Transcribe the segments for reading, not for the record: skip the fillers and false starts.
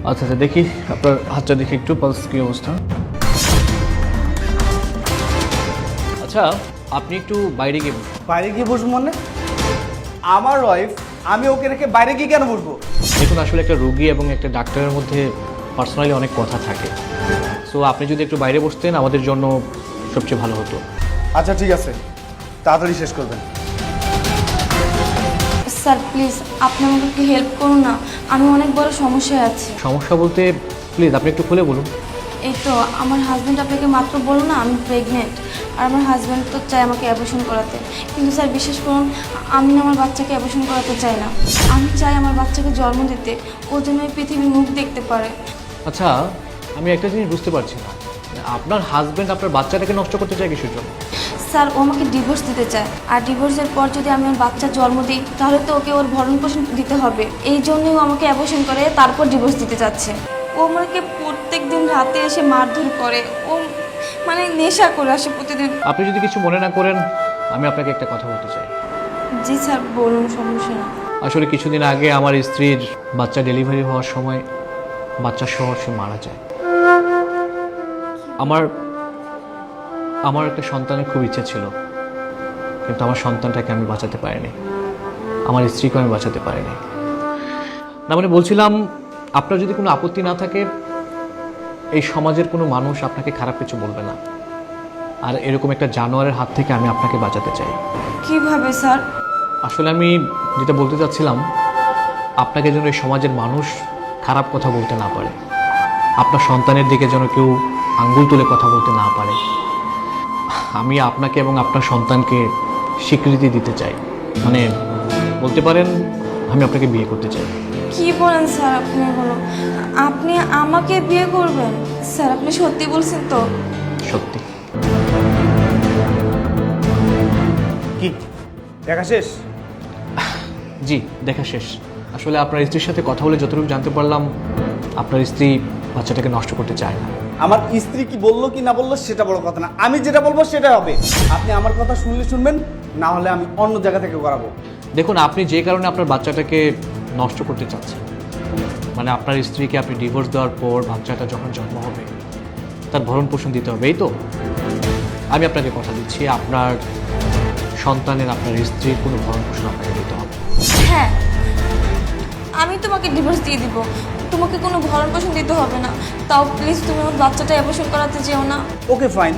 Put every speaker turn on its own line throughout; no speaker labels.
আচ্ছা আচ্ছা, দেখি আপনার হাতটা দেখি একটু, পালস কী অবস্থা। আচ্ছা, আপনি একটু বাইরে গিয়ে বসুন।
বাইরে গিয়ে বসবো মানে? আমার ওয়াইফ, আমি ওকে রেখে বাইরে গিয়ে কেন বসবো?
দেখুন, আসলে একটা রোগী এবং একটা ডাক্তারের মধ্যে পার্সোনালি অনেক কথা থাকে। সো আপনি যদি একটু বাইরে বসতেন আমাদের জন্য সবচেয়ে ভালো হতো।
আচ্ছা ঠিক আছে, তাড়াতাড়ি শেষ করবেন।
স্যার প্লিজ আপনি আমাকে একটু হেল্প করুন না, আমি অনেক বড় সমস্যায় আছি।
সমস্যা বলতে প্লিজ আপনি একটু খুলে বলুন।
এই তো আমার হাজব্যান্ড আপনাকে মাত্র বলল না আমি প্রেগনেন্ট, আর আমার হাজব্যান্ড তো চায় আমাকে অ্যাবর্শন করাতে। কিন্তু স্যার বিশ্বাস করুন, আমি না আমার বাচ্চাকে অ্যাবর্শন করাতে চাই না। আমি চাই আমার বাচ্চাকে জন্ম দিতে, ও যেন এই পৃথিবীর মুখ দেখতে পারে।
আচ্ছা, আমি একটা জিনিস বুঝতে পারছি না, আপনার হাজব্যান্ড আপনার বাচ্চাটাকে নষ্ট করতে চায় কিসের জন্য?
স্যার ও আমাকে ডিভোর্স দিতে চায়, আর ডিভোর্সের পর যদি আমি ওর বাচ্চা জন্ম দিই তাহলে তো ওকে ওর ভরণ পোষণ দিতে হবে। এই জন্যই ও আমাকে অ্যাবর্শন করে তারপর ডিভোর্স দিতে চাচ্ছে। ও আমাকে প্রত্যেক দিন রাতে এসে মারধর করে, ও মানে নেশা করে আসে প্রতিদিন।
আপনি যদি কিছু মনে না করেন, আমি আপনাকে একটা কথা বলতে চাই।
জি স্যার বলুন, সমস্যা না।
আসলে কিছুদিন আগে আমার স্ত্রীর বাচ্চা ডেলিভারি হওয়ার সময় বাচ্চা সহ সে মারা যায়। আমার একটা সন্তানের খুব ইচ্ছা ছিল, কিন্তু আমার সন্তানটাকে আমি বাঁচাতে পারিনি, আমার স্ত্রীকে আমি বাঁচাতে পারিনি। না মানে বলছিলাম, আপনার যদি কোনো আপত্তি না থাকে, এই সমাজের কোনো মানুষ আপনাকে খারাপ কিছু বলবে না, আর এরকম একটা জানোয়ারের হাত থেকে আমি আপনাকে বাঁচাতে চাই।
কিভাবে স্যার?
আসলে আমি যেটা বলতে চাচ্ছিলাম, আপনাকে যেন এই সমাজের মানুষ খারাপ কথা বলতে না পারে, আপনার সন্তানের দিকে যেন কেউ আঙ্গুল তুলে কথা বলতে না পারে। আমি আপনাকে এবং আপনার সন্তানকে স্বীকৃতি দিতে চাই, মানে বলতে পারেন আমি আপনাকে বিয়ে করতে চাই।
কি বলেন স্যার আপনি এগুলো? আপনি আমাকে বিয়ে করবেন? স্যার আপনি সত্যি বলছেন তো?
সত্যি।
কি দেখা শেষ?
জি, দেখা শেষ। আসলে আপনার স্ত্রীর সাথে কথা বলে যতটুকু জানতে পারলাম, আপনার স্ত্রী বাচ্চাটাকে নষ্ট করতে চায় না।
আমার স্ত্রী কি বললো কি না বললো সেটা বড় কথা না, আমি যেটা বলবো সেটা হবে। আপনি আমার কথা শুনলে শুনবেন, না হলে আমি অন্য জায়গা থেকে করাবো।
দেখুন, আপনি যে কারণে আপনার বাচ্চাটাকে নষ্ট করতে চাচ্ছেন, মানে আপনার স্ত্রীকে আপনি ডিভোর্স দেওয়ার পর বাচ্চাটা যখন জন্ম হবে তার ভরণ পোষণ দিতে হবে, এই তো? আমি আপনাকে কথা দিচ্ছি, আপনার সন্তানের আপনার স্ত্রীর কোনো ভরণ পোষণ আপনাকে দিতে হবে।
হ্যাঁ, আমি তোমাকে ডিভোর্স দিয়ে দিব, তোমাকে কোনো ভরণ পোষণ দিতে হবে না। তাও প্লিজ তুমি আমার বাচ্চাটা অ্যাবর্শন করাতে যেও না।
ওকে ফাইন,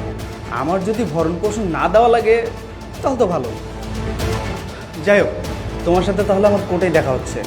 আমার যদি ভরণ পোষণ না দেওয়া লাগে তাহলে তো ভালো। যাই হোক, তোমার সাথে তাহলে আমার কোর্টেই দেখা হচ্ছে।